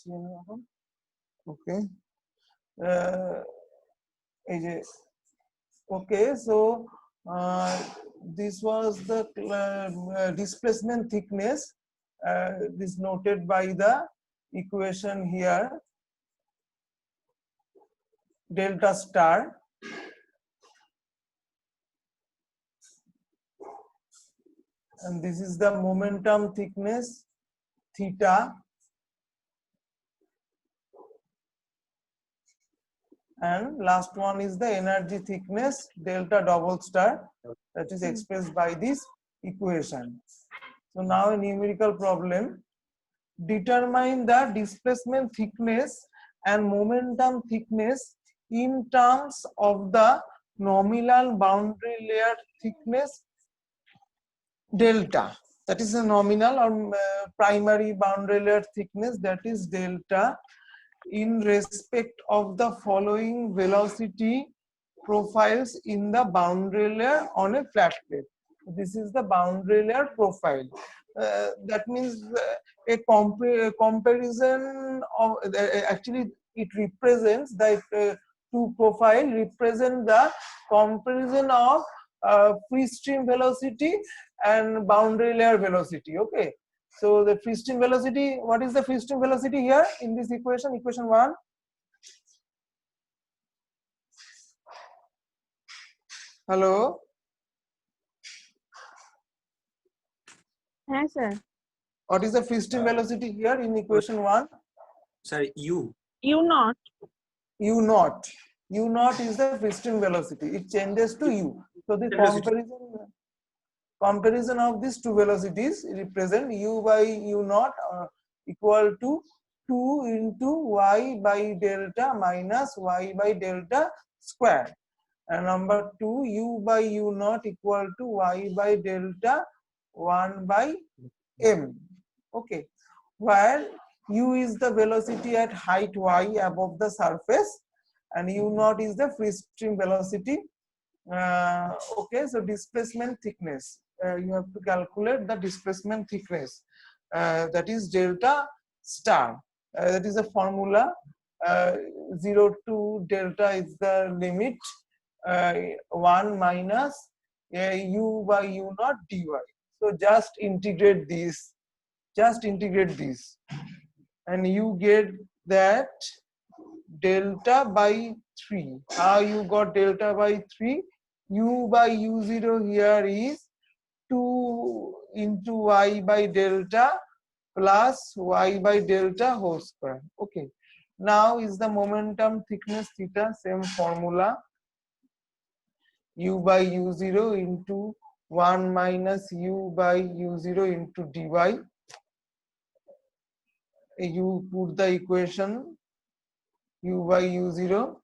Okay. Okay, so this was the displacement thickness is noted by the equation here, delta star. And this is the momentum thickness, theta. And last one is the energy thickness, delta double star, that is expressed by this equation. So now a numerical problem. Determine the displacement thickness and momentum thickness in terms of the nominal boundary layer thickness delta. That is a nominal or primary boundary layer thickness, that is delta, in respect of the following velocity profiles in the boundary layer on a flat plate. This is the boundary layer profile. That means a comparison of actually it represents that two profile represent the comparison of free stream velocity and boundary layer velocity. Okay, so the free stream velocity, what is the free stream velocity here in this equation, equation 1? Hello? Yes, sir. What is the free stream velocity here in equation 1? Sorry, U. U naught. U naught. U naught is the free stream velocity. It changes to U. So the comparison of these two velocities represent U by U naught equal to 2 into Y by delta minus Y by delta square. And number 2, U by U naught equal to Y by delta 1 by M. Okay, where U is the velocity at height Y above the surface and U naught is the free stream velocity. Okay, so displacement thickness, you have to calculate the displacement thickness, that is delta star. That is a formula. 0 to delta is the limit, 1 minus U by U naught dy. So just integrate this, and you get that delta by 3. How you got delta by 3? U by U0 here is 2 into Y by delta plus Y by delta whole square. Okay, now is the momentum thickness theta, same formula, U by U0 into 1 minus U by U0 into dy. You put the equation U by U0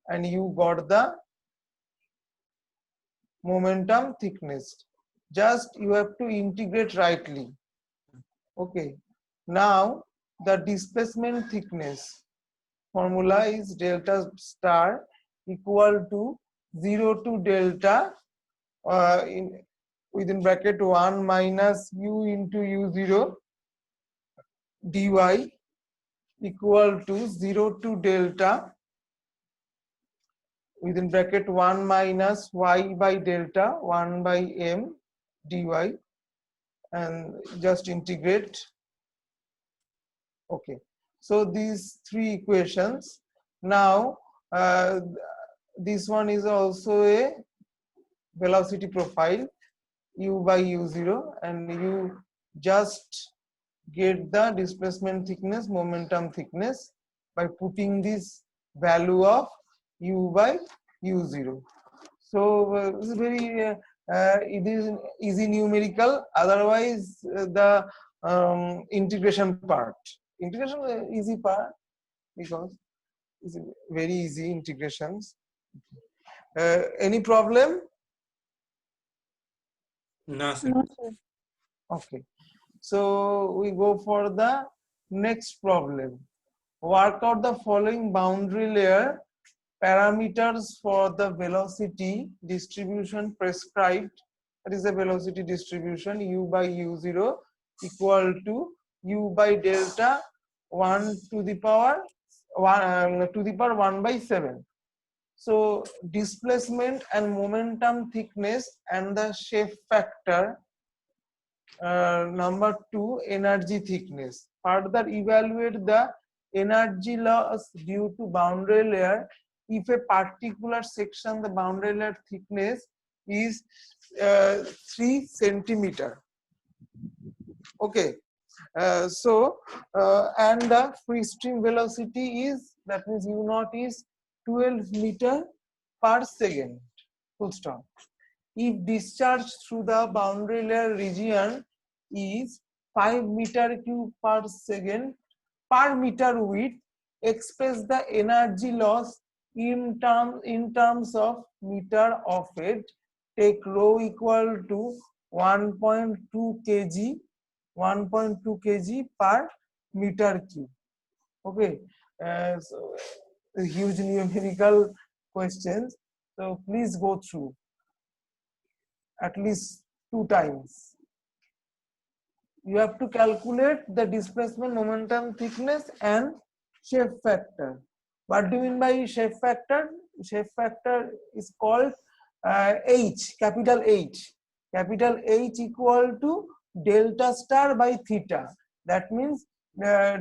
and you got the momentum thickness. Just you have to integrate rightly. Okay, now the displacement thickness formula is delta star equal to 0 to delta within bracket 1 minus U into U0 dy equal to 0 to delta within bracket 1 minus Y by delta 1 by M dy, and just integrate. Okay, so these three equations. Now this one is also a velocity profile, U by U0, and you just get the displacement thickness, momentum thickness by putting this value of U by U0. So this is very it is easy numerical. Otherwise the integration part, integration is easy part because it's very easy integrations. Any problem? No, sir. No, sir. Okay, so we go for the next problem. Work out the following boundary layer parameters for the velocity distribution prescribed. That is the velocity distribution U by U0 equal to u by delta 1 to the power 1 by 7. So displacement and momentum thickness and the shape factor. Number 2, energy thickness. Further evaluate the energy loss due to boundary layer if a particular section the boundary layer thickness is 3 centimeter. Okay. And the free stream velocity is, that means u naught is 12 meter per second. Full stop. If discharge through the boundary layer region is 5 meter cube per second per meter width, express the energy loss in terms of meter of it. Take rho equal to 1.2 kg 1.2 kg per meter cube. Okay, so huge numerical questions. So please go through at least 2 times. You have to calculate the displacement, momentum, thickness, and shape factor. What do you mean by shape factor? Shape factor is called H, capital H. Capital H equal to delta star by theta. That means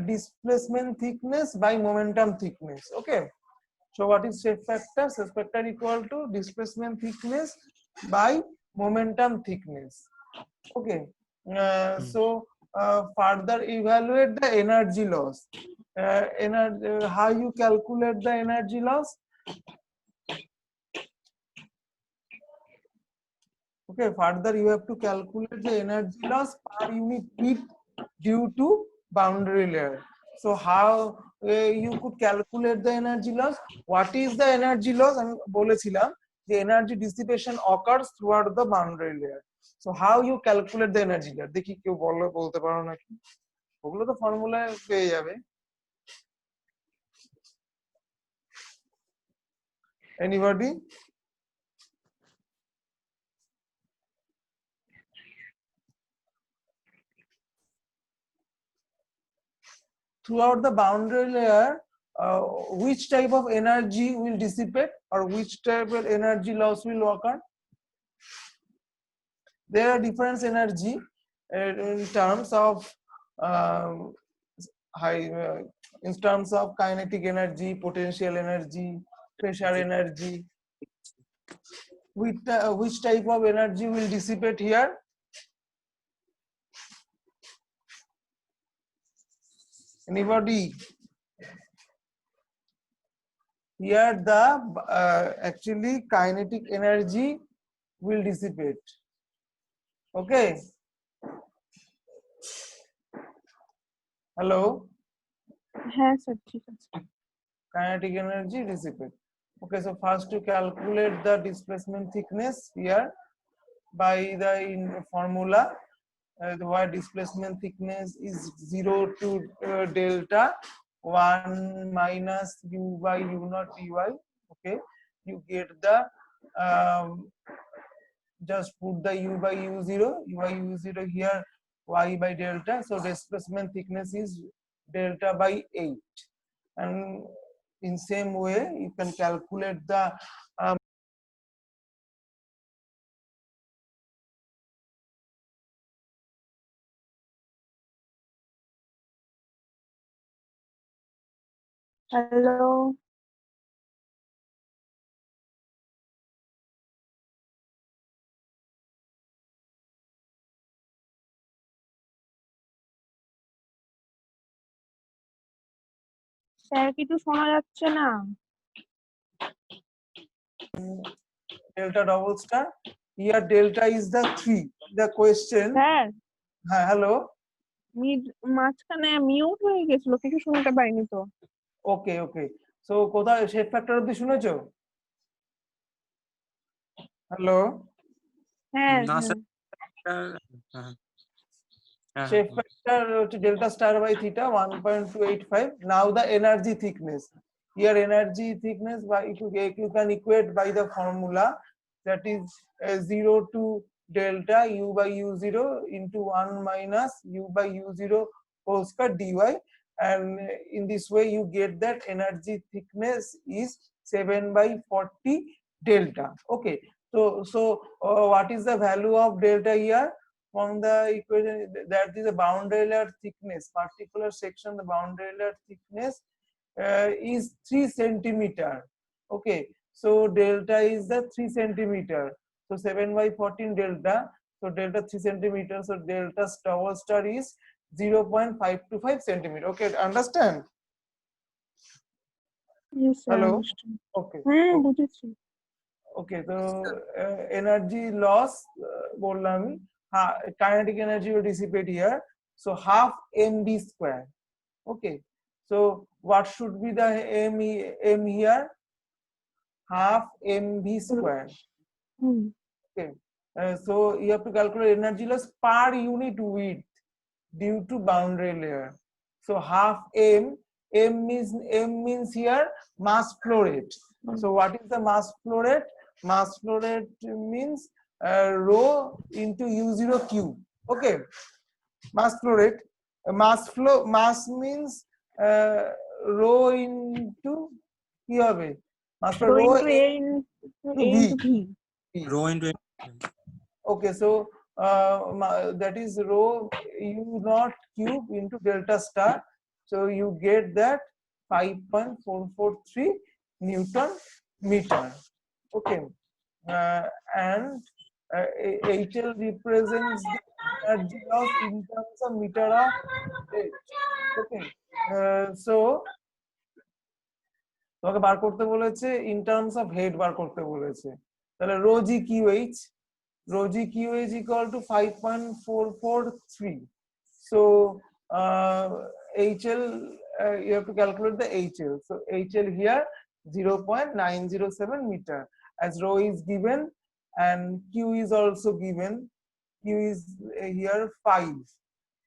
displacement thickness by momentum thickness. Okay. So what is shape factor? Shape factor equal to displacement thickness by momentum thickness. Okay. So further evaluate the energy loss. How you calculate the energy loss? Okay, further you have to calculate the energy loss per unit feet due to boundary layer. So how you could calculate the energy loss? What is the energy loss? আমি বলেছিলাম the energy dissipation occurs throughout the boundary layer. So how you calculate the energy layer? দেখি কেউ বলতে পারো নাকি? ওগুলো তো ফর্মুলায় পেয়ে যাবে। Anybody? Throughout the boundary layer, which type of energy will dissipate or which type of energy loss will occur? There are different energy in terms of in terms of kinetic energy, potential energy, pressure energy. Which type of energy will dissipate here? Anybody? Here the actually kinetic energy will dissipate. Okay. Hello. হ্যাঁ sir ঠিক আছে Kinetic energy dissipate. Okay, so first to calculate the displacement thickness here by the formula where displacement thickness is 0 to delta 1 minus u by u naught dy. Okay, you get the just put the u by u0 here, y by delta. So displacement thickness is delta by 8, and in same way you can calculate the hello sir কিছু শোনা যাচ্ছে না delta double star. Here delta is the 3. The question. Sir Hello. মাঝখানে mute হয়ে গেছিল কিছু শুনতে পাইনি তো Okay, okay. So কোথায় শেপ ফ্যাক্টর অবধি শুনেছো? হ্যালো। হ্যাঁ না হ্যাঁ sir Shape factor delta star by theta 1.285. Now the energy thickness. Here energy thickness by you can equate by the formula that is 0 to delta u by u0 into 1 minus u by u0 whole square dy, and in this way you get that energy thickness is 7/40 delta. Okay, so what is the value of delta here from the equation? That is the boundary layer thickness, particular section, the boundary layer thickness is 3 centimeter. Okay, so delta is the 3 centimeter, so 7/14 delta, so delta 3 centimeter, so delta double star is 0.525 centimeter. Okay, understand? Yes, sir, Hello? understand. Okay, হ্যাঁ okay, বুঝেছি। okay, so energy loss বললাম, kinetic energy will dissipate here, so half mv square. Okay, so what should be the m here? Half mv square. Hmm Okay, so you have to calculate energy loss per unit width due to boundary layer. So half m means here mass flow rate. So what is the mass flow rate? Mass flow rate means rho into u0 cube. Okay, mass flow rate. Mass means rho into কি হবে? Mass flow rho rho into a into v Rho into Okay, so that is rho u naught cube into delta star, so you get that 5.443 Newton meter. Okay, and HL represents the energy loss in terms of meter of rate. Okay, so তোমাকে বার করতে বলেছে in terms of head বার করতে বলেছে, তাহলে rho g qh, rho g qh equal to 5.443. So HL, you have to calculate the HL. So HL here 0.907 meter, as rho is given and q is also given. Q is here 5,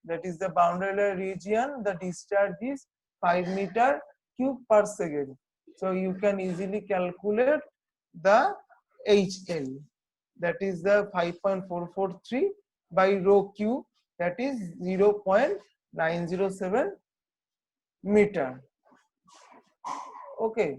that is the boundary layer region. The discharge is 5 meter cube per second. So you can easily calculate the HL, that is the 5.443 by rho q, that is 0.907 meter. Okay,